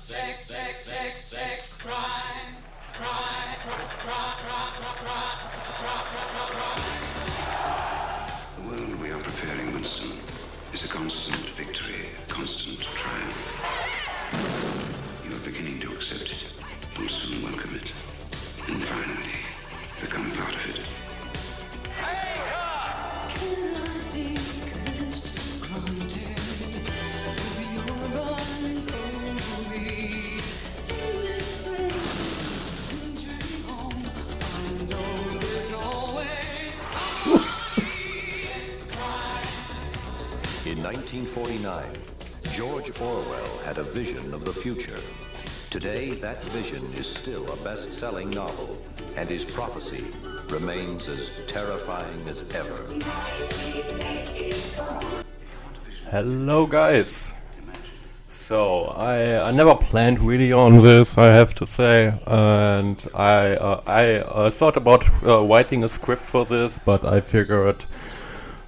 The world we are preparing, Winston, is a constant victory, a constant triumph. You are beginning to accept it, will soon welcome it, and finally become part of it. Can I take this for granted? With your eyes over me in this place, entering home, I know there's always somebody is crying. In 1949, George Orwell had a vision of the future. Today, that vision is still a best-selling novel, and his prophecy remains as terrifying as ever. Hello guys. So I never planned really on this, I have to say, and I thought about writing a script for this, but I figured,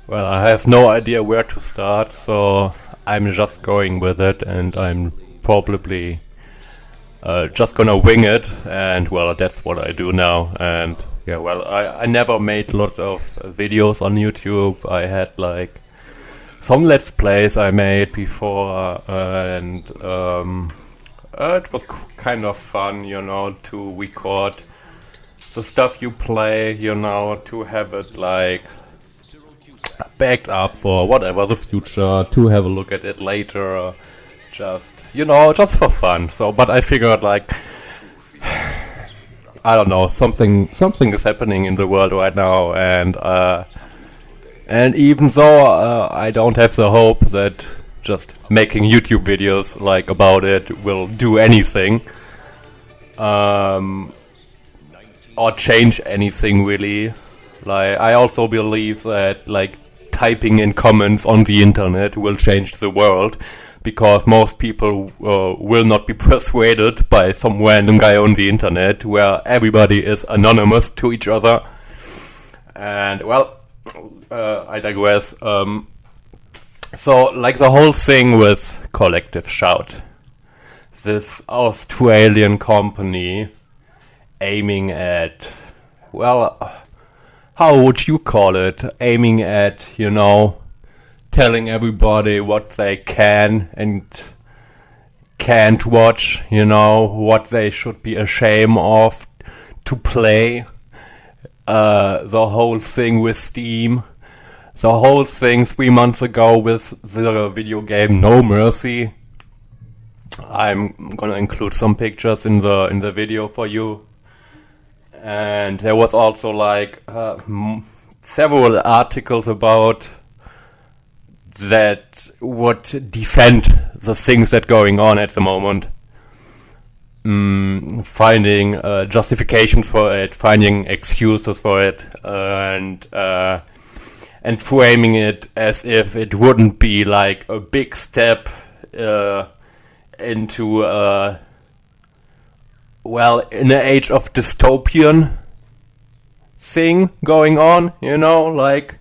well, I have no idea where to start, so I'm just going with it, and I'm probably just gonna wing it, and well, that's what I do now. And yeah, well, I never made lots of videos on YouTube. I had like some Let's Plays I made before, and it was kind of fun, you know, to record the stuff you play, you know, to have it like backed up for whatever the future, to have a look at it later, just, you know, just for fun. So, but I figured like, I don't know, something is happening in the world right now, and even though I don't have the hope that just making YouTube videos like about it will do anything, or change anything really, like I also believe that like typing in comments on the internet will change the world, because most people will not be persuaded by some random guy on the internet where everybody is anonymous to each other. And well, I digress. So like the whole thing with Collective Shout, this Australian company aiming at, well, how would you call it? Aiming at, you know, telling everybody what they can and can't watch, you know, what they should be ashamed of to play. The whole thing with Steam. The whole thing 3 months ago with the video game No Mercy. I'm gonna include some pictures in the video for you. And there was also like several articles about that would defend the things that going on at the moment, finding justifications for it, finding excuses for it, and framing it as if it wouldn't be like a big step into well, in the age of dystopian thing going on, you know, like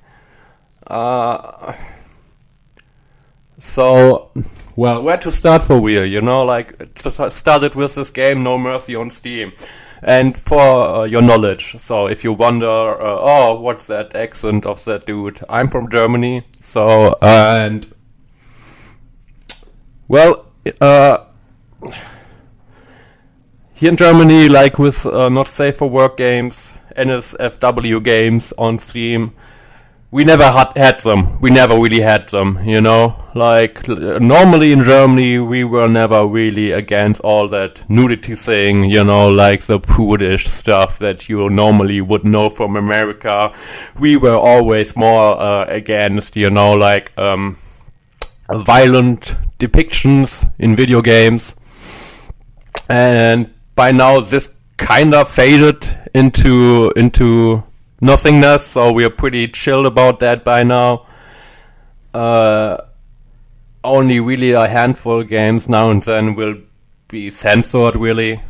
so, well, where to start for real, you know, like, it started with this game, No Mercy on Steam. And for your knowledge, so if you wonder, oh, what's that accent of that dude? I'm from Germany, so, and, well, here in Germany, like with not safe for work games, NSFW games on Steam, we never had them. We never really had them, you know? Like, normally in Germany, we were never really against all that nudity thing, you know, like the prudish stuff that you normally would know from America. We were always more against, you know, like, violent depictions in video games. And by now, this kind of faded into nothingness, so we are pretty chill about that by now. Only really a handful of games now and then will be censored, really.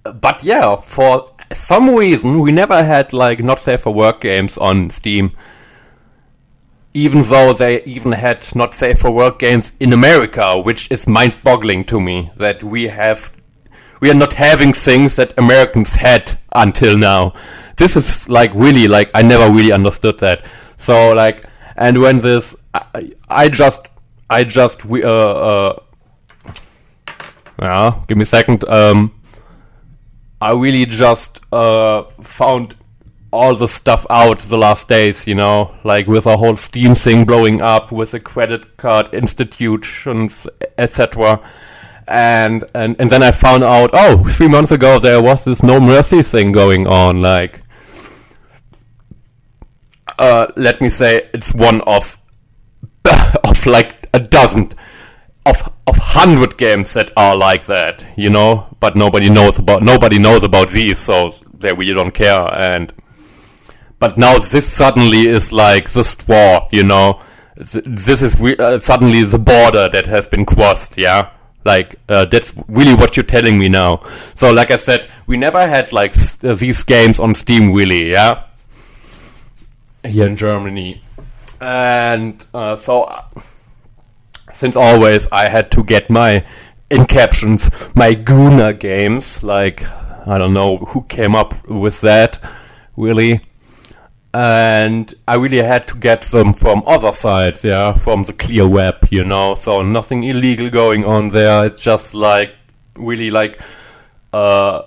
But yeah, for some reason we never had like not safe for work games on Steam. even though they even had not safe for work games in America, which is mind-boggling to me that we are not having things that Americans had until now. This is like really like I never really understood that. So like, and when this, give me a second. I really just found all the stuff out the last days, you know, like with the whole Steam thing blowing up, with the credit card institutions, etc. And then I found out, 3 months ago there was this No Mercy thing going on. Like, let me say, it's one of like a dozen of 100 games that are like that, you know. But nobody knows about these, so they really don't care. But now this suddenly is like the straw, you know. This is suddenly the border that has been crossed, yeah. Like, that's really what you're telling me now. So, like I said, we never had, like, these games on Steam, really, yeah? Here in Germany. And, since always, I had to get my, in captions, my Guna games. Like, I don't know who came up with that, really. And I really had to get them from other sites, yeah, from the clear web, you know, so nothing illegal going on there. It's just like, really like, corn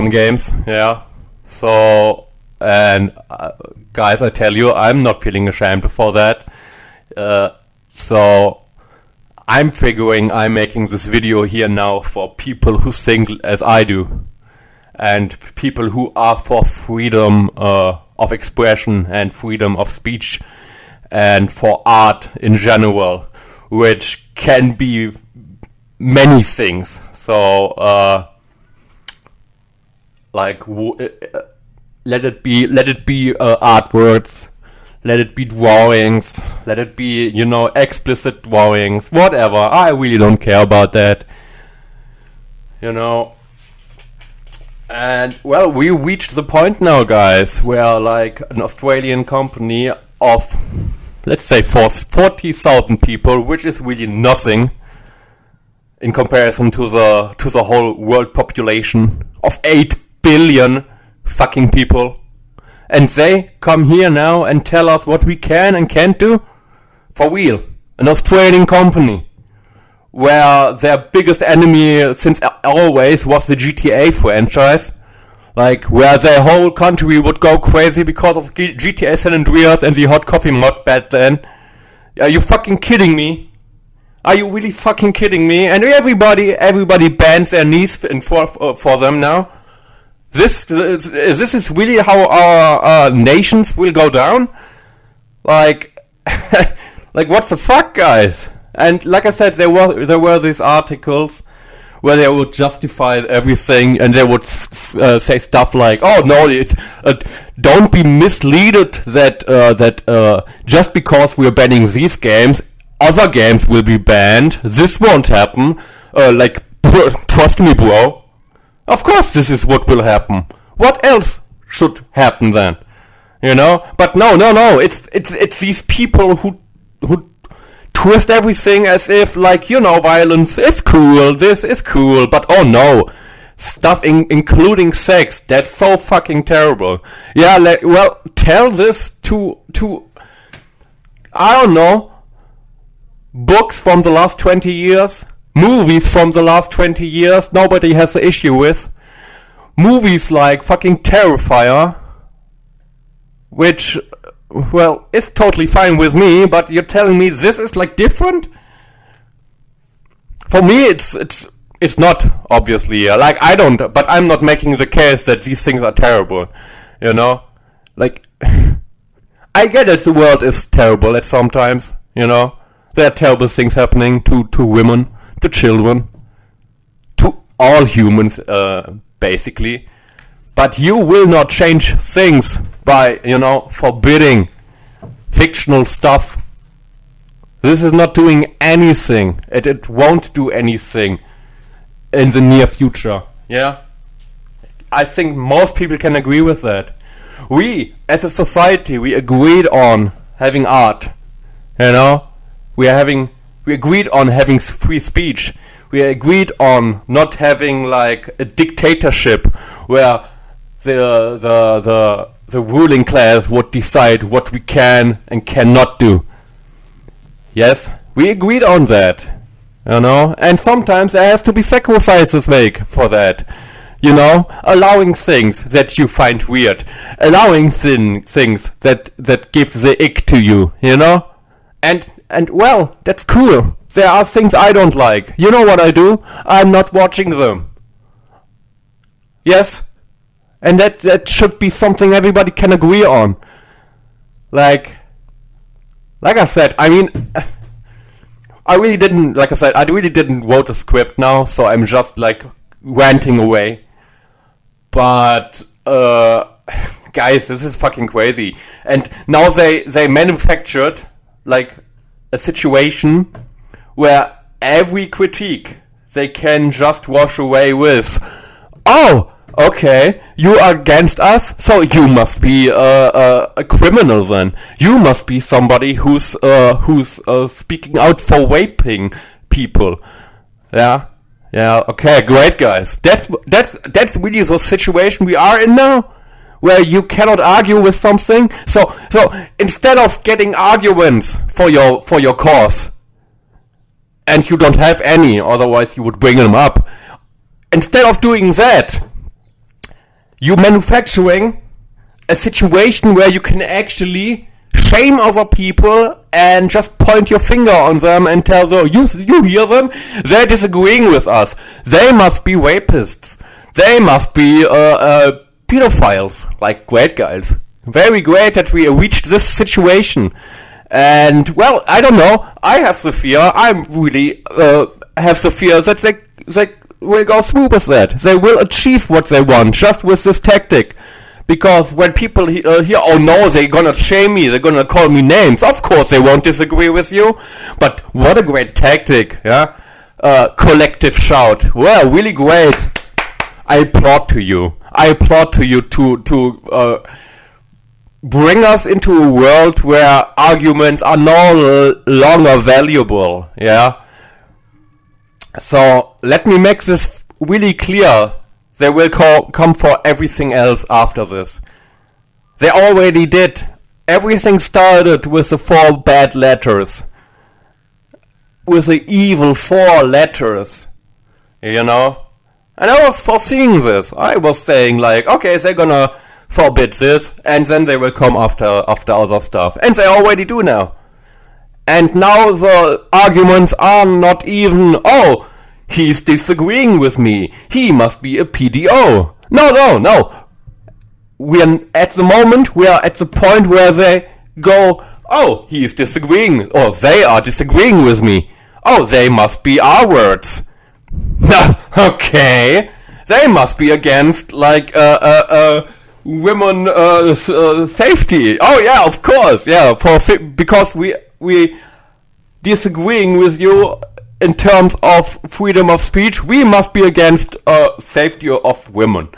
games, yeah. So, and guys, I tell you, I'm not feeling ashamed for that. So, I'm figuring I'm making this video here now for people who think as I do. And people who are for freedom of expression and freedom of speech and for art in general, which can be many things. So, like, let it be artworks, let it be drawings, let it be, you know, explicit drawings, whatever. I really don't care about that, you know. And, well, we reached the point now, guys, where, like, an Australian company of, let's say, 40,000 people, which is really nothing in comparison to the whole world population of 8 billion fucking people. And they come here now and tell us what we can and can't do? For real. An Australian company. Where their biggest enemy since always was the GTA franchise. Like, where their whole country would go crazy because of GTA San Andreas and the hot coffee mod back then. Are you fucking kidding me? Are you really fucking kidding me? And everybody bends their knees for them now. This is really how our nations will go down? Like, like what the fuck, guys? And like I said, there were these articles where they would justify everything, and they would say stuff like, "Oh no, it's don't be misleaded that just because we're banning these games, other games will be banned. This won't happen. Like, trust me, bro. Of course, this is what will happen. What else should happen then? You know? But no. It's these people who twist everything as if, like, you know, violence is cool, this is cool, but oh no, stuff including sex, that's so fucking terrible. Yeah, like, well, tell this to I don't know, books from the last 20 years, movies from the last 20 years, nobody has an issue with. Movies like fucking Terrifier, which, well, it's totally fine with me, but you're telling me this is, like, different? For me, it's not, obviously. Like, but I'm not making the case that these things are terrible, you know? Like, I get it, the world is terrible at sometimes, you know? There are terrible things happening to women, to children, to all humans, basically. But you will not change things by, you know, forbidding fictional stuff. This is not doing anything. It won't do anything in the near future. Yeah? I think most people can agree with that. We, as a society, we agreed on having art. You know, we agreed on having free speech. We agreed on not having like a dictatorship where the ruling class would decide what we can and cannot do. Yes, we agreed on that. You know, and sometimes there has to be sacrifices made for that. You know, allowing things that you find weird, allowing things that give the ick to you. You know, and well, that's cool. There are things I don't like. You know what I do? I'm not watching them. Yes, and that should be something everybody can agree on. Like I said, I mean, I really didn't wrote a script now, so I'm just like ranting away. But guys, this is fucking crazy. And now they manufactured like a situation where every critique they can just wash away with, oh, okay, you are against us, so you must be a criminal then. You must be somebody who's speaking out for raping people. Yeah, okay, great guys. That's really the situation we are in now, where you cannot argue with something. So instead of getting arguments for your cause, and you don't have any, otherwise you would bring them up. Instead of doing that, you manufacturing a situation where you can actually shame other people and just point your finger on them and tell them, you hear them? They're disagreeing with us. They must be rapists. They must be pedophiles. Like, great guys. Very great that we reached this situation. And, well, I don't know. I have the fear. I really have the fear that they will go through with that. They will achieve what they want just with this tactic. Because when people hear, oh no, they're gonna shame me, they're gonna call me names, of course they won't disagree with you. But what a great tactic, yeah? Collective shout. Well, really great. I applaud to you. I applaud to you to bring us into a world where arguments are no longer valuable, yeah? So, let me make this really clear. They will come for everything else after this. They already did. Everything started with the 4 bad letters. With the evil 4 letters. You know? And I was foreseeing this. I was saying like, okay, they're gonna forbid this, and then they will come after other stuff. And they already do now. And now the arguments are not even, oh, he's disagreeing with me. He must be a PDO. No. We are at the point where they go, oh, he's disagreeing, or they are disagreeing with me. Oh, they must be R-words. Okay. They must be against, like, women, safety. Oh, yeah, of course. Yeah, because we disagreeing with you in terms of freedom of speech, we must be against safety of women.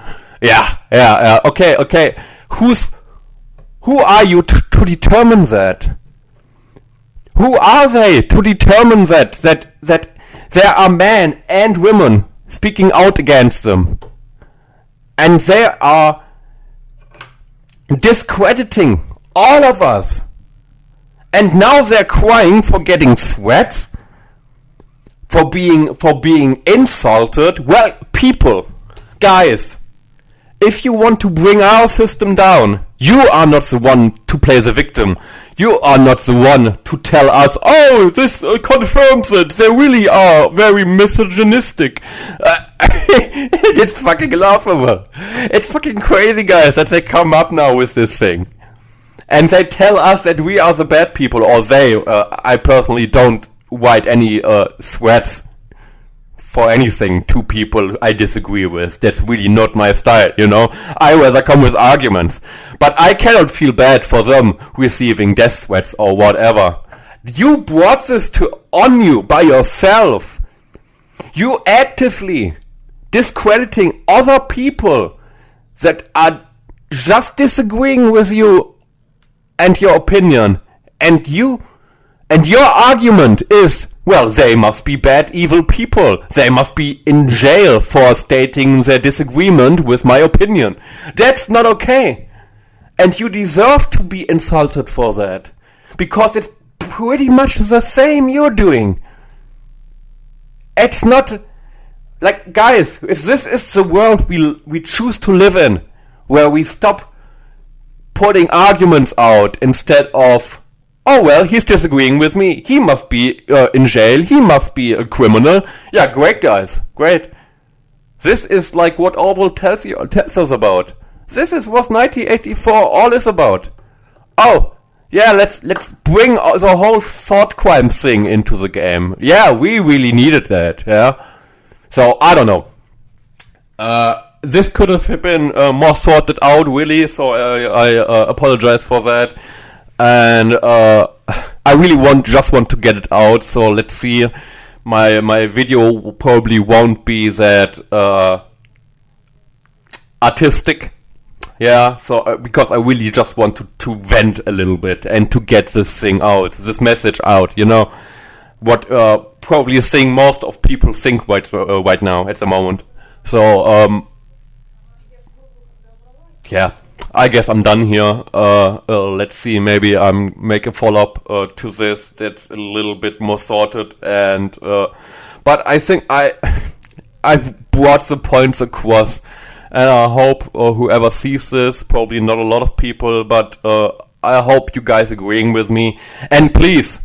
Yeah. Okay. Who are you to determine that? Who are they to determine that there are men and women speaking out against them, and they are discrediting all of us, and now they're crying for getting threats? For being insulted? Well, people, guys, if you want to bring our system down, you are not the one to play the victim. You are not the one to tell us, oh, this confirms it. They really are very misogynistic. It's fucking laughable. It's fucking crazy, guys, that they come up now with this thing. And they tell us that we are the bad people, or they, I personally don't write any threats for anything to people I disagree with. That's really not my style, you know. I rather come with arguments. But I cannot feel bad for them receiving death threats or whatever. You brought this on you by yourself. You actively discrediting other people that are just disagreeing with you and your opinion. And your argument is, well, they must be bad, evil people. They must be in jail for stating their disagreement with my opinion. That's not okay. And you deserve to be insulted for that. Because it's pretty much the same you're doing. It's not... Like, guys, if this is the world we choose to live in, where we stop putting arguments out instead of, oh well, he's disagreeing with me, he must be in jail, he must be a criminal. Yeah, great, guys, great. This is like what Orwell tells us about. This is what 1984 all is about. Oh, yeah, let's bring the whole thought crime thing into the game. Yeah, we really needed that, yeah. So, I don't know. This could have been more sorted out, really, so I apologize for that. And I really just want to get it out, so let's see. My video probably won't be that artistic. Yeah, so because I really just want to vent a little bit and to get this thing out, this message out, you know. What probably a thing most of people think right now at the moment. So yeah, I guess I'm done here. Let's see, maybe I'm make a follow-up to this that's a little bit more sorted, and but I think I've brought the points across, and I hope whoever sees this, probably not a lot of people, but I hope you guys agreeing with me. And please,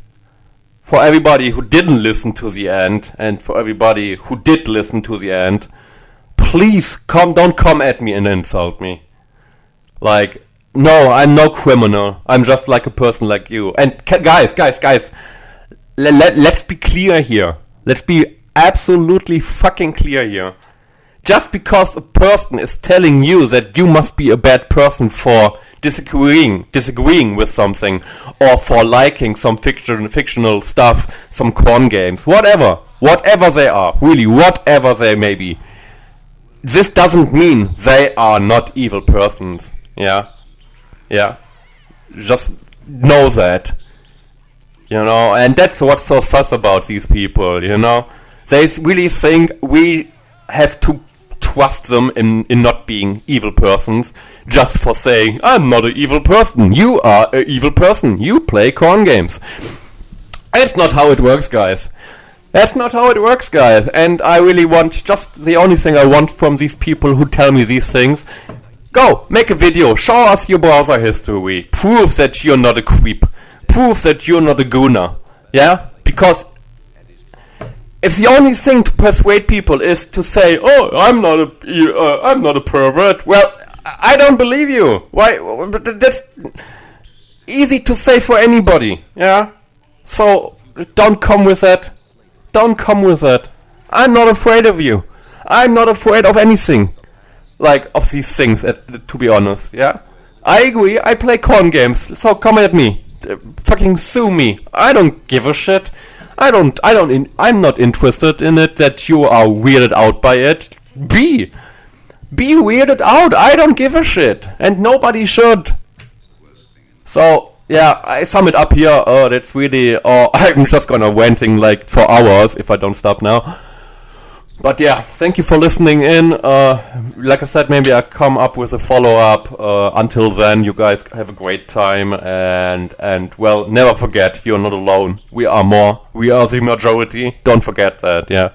for everybody who didn't listen to the end, and for everybody who did listen to the end, please don't come at me and insult me. Like, no, I'm no criminal. I'm just like a person like you. And guys, let's be clear here. Let's be absolutely fucking clear here. Just because a person is telling you that you must be a bad person for disagreeing with something, or for liking some fictional stuff, some corn games, whatever they are, really, whatever they may be, this doesn't mean they are not evil persons. Yeah, just know that, you know. And that's what's so sus about these people, you know. They really think we have to trust them in not being evil persons just for saying, I'm not an evil person, you are an evil person, you play corn games. That's not how it works, guys. That's not how it works, guys. And I really want, just the only thing I want from these people who tell me these things, go, make a video, show us your browser history, prove that you're not a creep, prove that you're not a gooner, yeah? Because if the only thing to persuade people is to say, oh, I'm not a pervert, well, I don't believe you. Why? That's easy to say for anybody, yeah? So, don't come with that. Don't come with that. I'm not afraid of you. I'm not afraid of anything. Like, of these things, to be honest, yeah? I agree, I play corn games, so come at me. Fucking sue me. I don't give a shit. I'm not interested in it that you are weirded out by it. Be weirded out. I don't give a shit. And nobody should. So, yeah, I sum it up here. That's really, I'm just gonna ranting like for hours if I don't stop now. But yeah, thank you for listening in. Like I said, maybe I'll come up with a follow-up. Until then, you guys have a great time. And well, never forget, you're not alone. We are more. We are the majority. Don't forget that, yeah.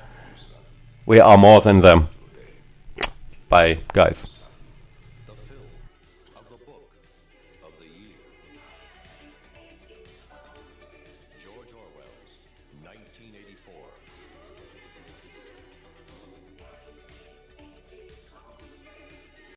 We are more than them. Bye, guys.